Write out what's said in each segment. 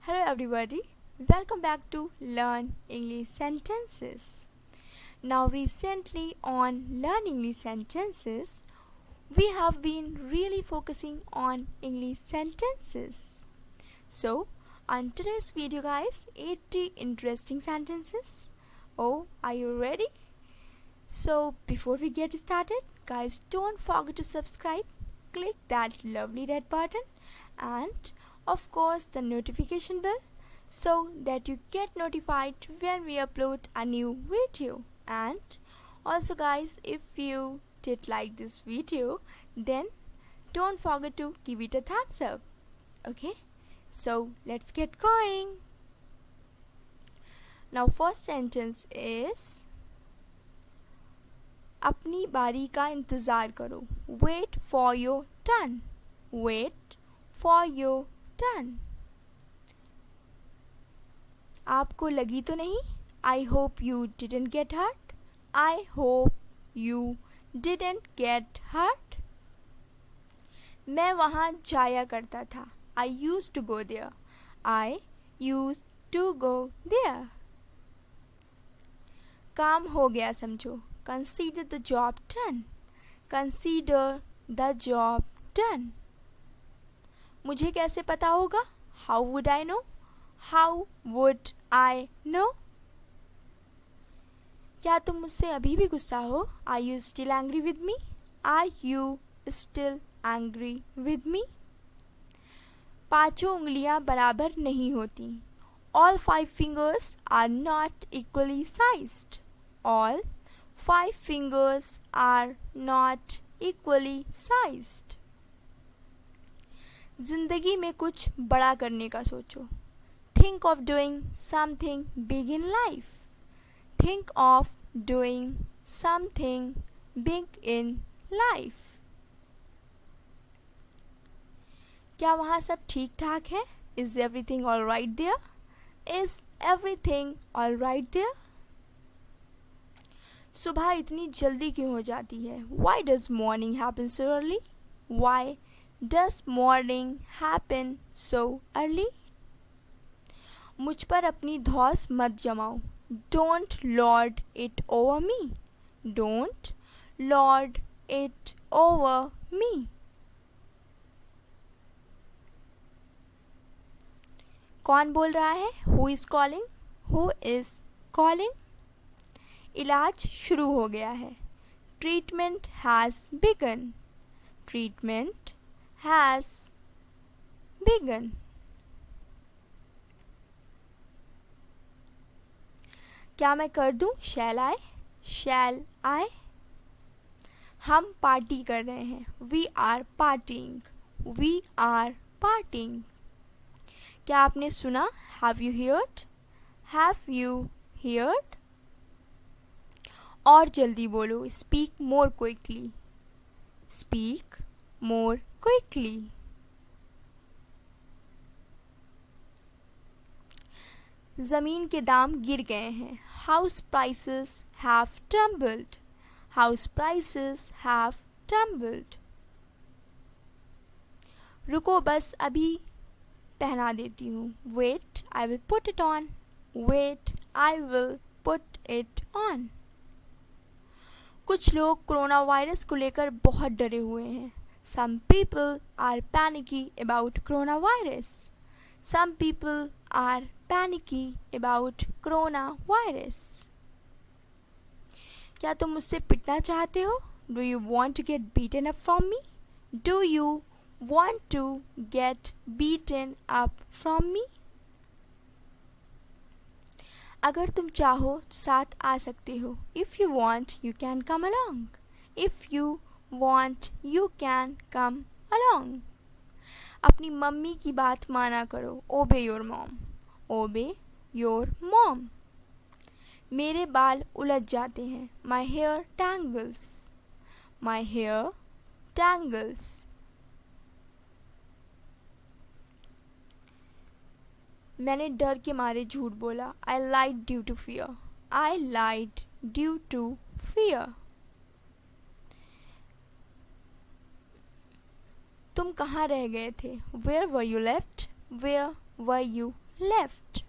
Hello everybody, welcome back to Learn English Sentences. Now recently on Learn English Sentences, we have been really focusing on English sentences. So, on today's video guys, 80 interesting sentences. Oh, are you ready? So, before we get started, guys, don't forget to subscribe, click that lovely red button and of course the notification bell so that you get notified when we upload a new video. And also guys, if you did like this video, then don't forget to give it a thumbs up. Okay, so let's get going. Now first sentence is अपनी बारी का इंतज़ार करो. Wait for your turn. Wait for your turn. आपको लगी तो नहीं? I hope you didn't get hurt. I hope you didn't get hurt. मैं वहाँ जाया करता था. I used to go there. I used to go there. काम हो गया समझो. Consider the job done. Consider the job done. मुझे कैसे पता होगा? How would I know? How would I know? क्या तुम मुझसे अभी भी गुस्सा हो? Are you still angry with me? Are you still angry with me? पांचों उंगलियां बराबर नहीं होती. All 5 fingers are not equally sized. All 5 fingers are not equally sized. जिंदगी में कुछ बड़ा करने का सोचो. Think of doing something big in life. Think of doing something big in life. क्या वहाँ सब ठीक ठाक है? Is everything all right there? Is everything all right there? सुबह इतनी जल्दी क्यों हो जाती है? Why does morning happen so early? Why does morning happen so early? मुझ पर अपनी धौंस मत जमाओ. Don't lord it over me. Don't lord it over me. कौन बोल रहा है? Who is calling? Who is calling? इलाज शुरू हो गया है. Treatment has begun. Treatment has begun. क्या मैं कर दूं? Shall I? Shall I? हम पार्टी कर रहे हैं. We are partying. We are partying. क्या आपने सुना? Have you heard? Have you heard? और जल्दी बोलो. Speak more quickly. Speak more quickly. ज़मीन के दाम गिर गए हैं. House prices have tumbled. House prices have tumbled. रुको बस अभी पहना देती हूँ. Wait, I will put it on. Wait, I will put it on. कुछ लोग कोरोना वायरस को लेकर बहुत डरे हुए हैं. Some people are panicky about coronavirus. Some people are panicky about coronavirus. क्या तुम मुझसे पिटना चाहते हो? Do you want to get beaten up from me? Do you want to get beaten up from me? अगर तुम चाहो तो साथ आ सकते हो. If you want, you can come along. If you want, you can come along. अपनी mummy की बात माना करो. Obey your mom. Obey your mom. मेरे बाल उलझ जाते हैं. My hair tangles. My hair tangles. मैंने डर के मारे झूठ बोला. I lied due to fear. I lied due to fear. तुम कहाँ रह गए थे? Where were you left? Where were you left.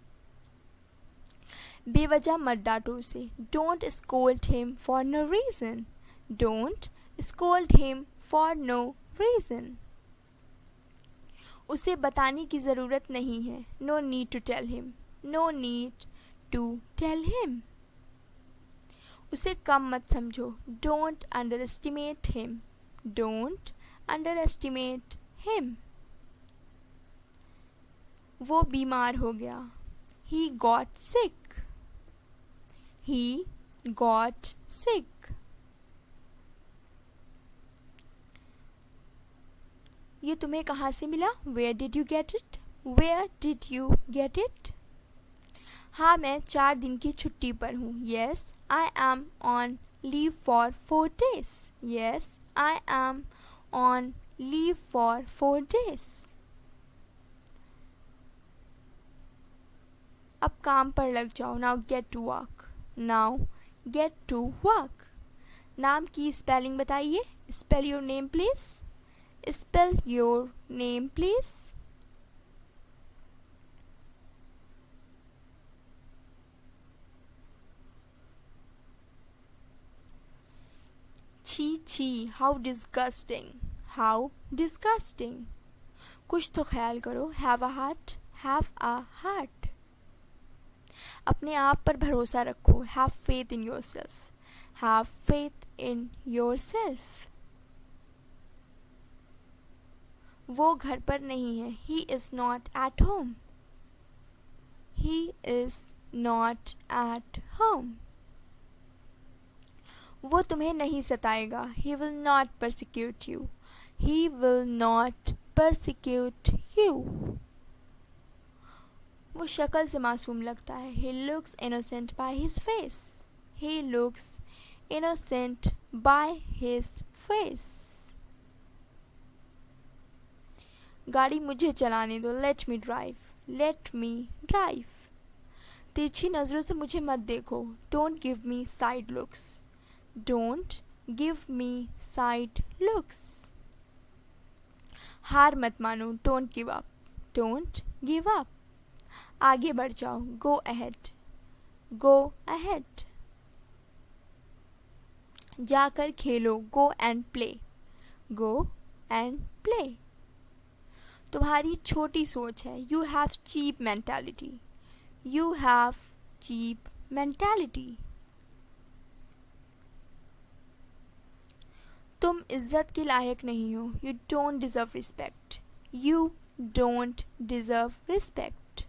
बेवजह मत डांटो उसे. Don't scold him for no reason. Don't scold him for no reason. उसे बताने की ज़रूरत नहीं है. No need to tell him. No need to tell him. उसे कम मत समझो. Don't underestimate him. Don't underestimate him. वो बीमार हो गया. He got sick. He got sick. ये तुम्हें कहाँ से मिला? Where did you get it? Where did you get it? हाँ, मैं 4 दिन की छुट्टी पर हूँ. Yes, I am on leave for 4 days. Yes, I am on leave for 4 days. अब काम पर लग जाओ. Now get to work. Now get to work. नाम की स्पेलिंग बताइए. Spell your name please. Spell your name please. छी छी. How disgusting. How disgusting. कुछ तो ख्याल करो. Have a heart. Have a heart. अपने आप पर भरोसा रखो. Have faith in yourself. Have faith in yourself. वो घर पर नहीं है. He is not at home. He is not at home. वो तुम्हें नहीं सताएगा. He will not persecute you. He will not persecute you. वो शक्ल से मासूम लगता है. He looks innocent by his face. He looks innocent by his face. गाड़ी मुझे चलाने दो. Let me drive. Let me drive. तिरछी नज़रों से मुझे मत देखो. Don't give me side looks. Don't give me side looks. हार मत मानो. Don't give up. Don't give up. आगे बढ़ जाओ. Go ahead. Go ahead. जाकर खेलो. Go and play. Go and play. तुम्हारी छोटी सोच है. You have cheap mentality. You have cheap mentality. तुम इज्जत के लायक नहीं हो. You don't deserve respect. You don't deserve respect.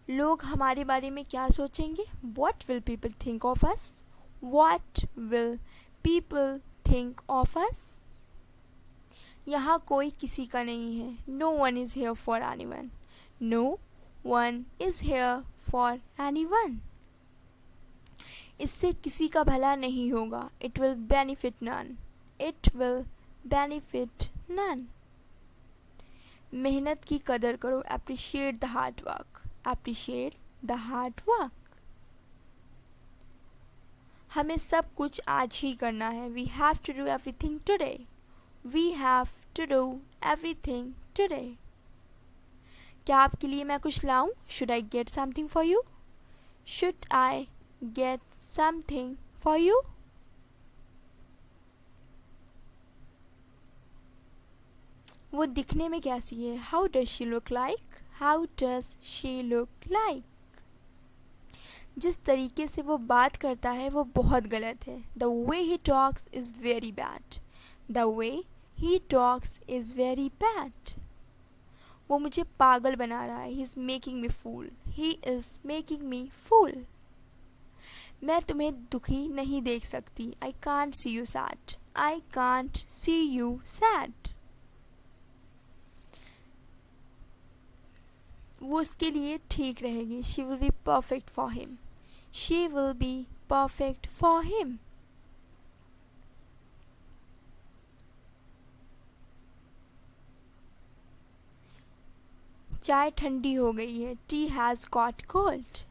लोग हमारे बारे में क्या सोचेंगे? What will people think of us? What will people think of us? यहाँ कोई किसी का नहीं है. No one is here for anyone. No one is here for anyone. इससे किसी का भला नहीं होगा. It will benefit none. It will benefit none. मेहनत की कदर करो. Appreciate the hard work. Appreciate the hard work. हमें सब कुछ आज ही करना है. We have to do everything today. We have to do everything today. क्या आपके लिए मैं कुछ लाऊं? Should I get something for you? Should I get something for you? वो दिखने में कैसी है? How does she look like? How does she look like? जिस तरीके से वो बात करता है वो बहुत गलत है. The way he talks is very bad. The way he talks is very bad. वो मुझे पागल बना रहा है. He is making me fool. He is making me fool. मैं तुम्हें दुखी नहीं देख सकती. I can't see you sad. I can't see you sad. वो उसके लिए ठीक रहेगी. She will be perfect for him. She will be perfect for him. चाय ठंडी हो गई है. Tea has got cold.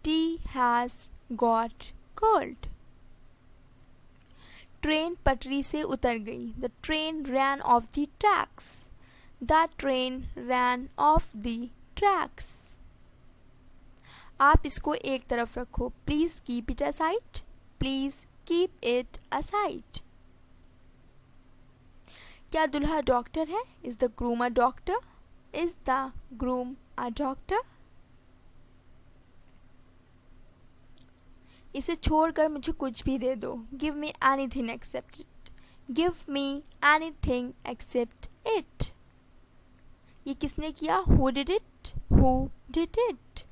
Tea has got cold. Train पटरी से उतर गई. The train ran off the tracks. The train ran off the tracks. आप इसको एक तरफ रखो. Please keep it aside. Please keep it aside. क्या दूल्हा डॉक्टर है? Is the groom a doctor? Is the groom a doctor? इसे छोड़कर मुझे कुछ भी दे दो. Give me anything except it. Give me anything except it. ये किसने किया? Who did it? Who did it?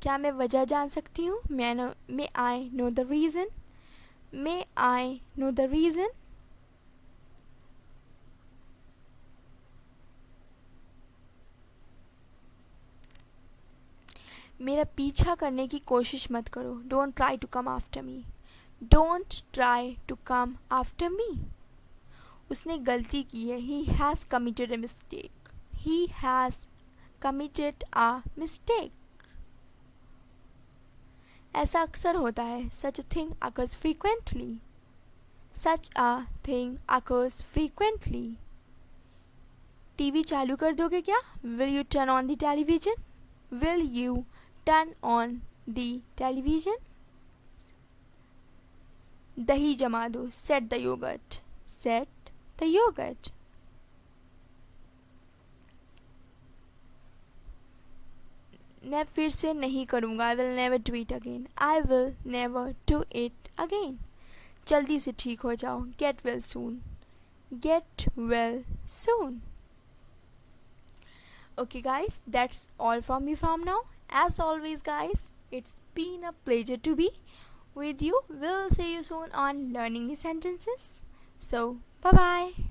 क्या मैं वजह जान सकती हूँ? May I know the reason? May I know the reason? मेरा पीछा करने की कोशिश मत करो. Don't try to come after me. Don't try to come after me. उसने गलती की है. He has committed a mistake. He has committed a mistake. ऐसा अक्सर होता है. Such a thing occurs frequently. Such a thing occurs frequently. TV चालू कर दोगे क्या? Will you turn on the television? Will you turn on the television? दही जमा दो. Set the yogurt. Set the yogurt. मैं फिर से नहीं करूँगा. I will never do it again. I will never do it again. जल्दी से ठीक हो जाओ. Get well soon. Get well soon. Okay guys, that's all from me from now. As always guys, it's been a pleasure to be with you. We'll see you soon on learning the sentences. So bye bye.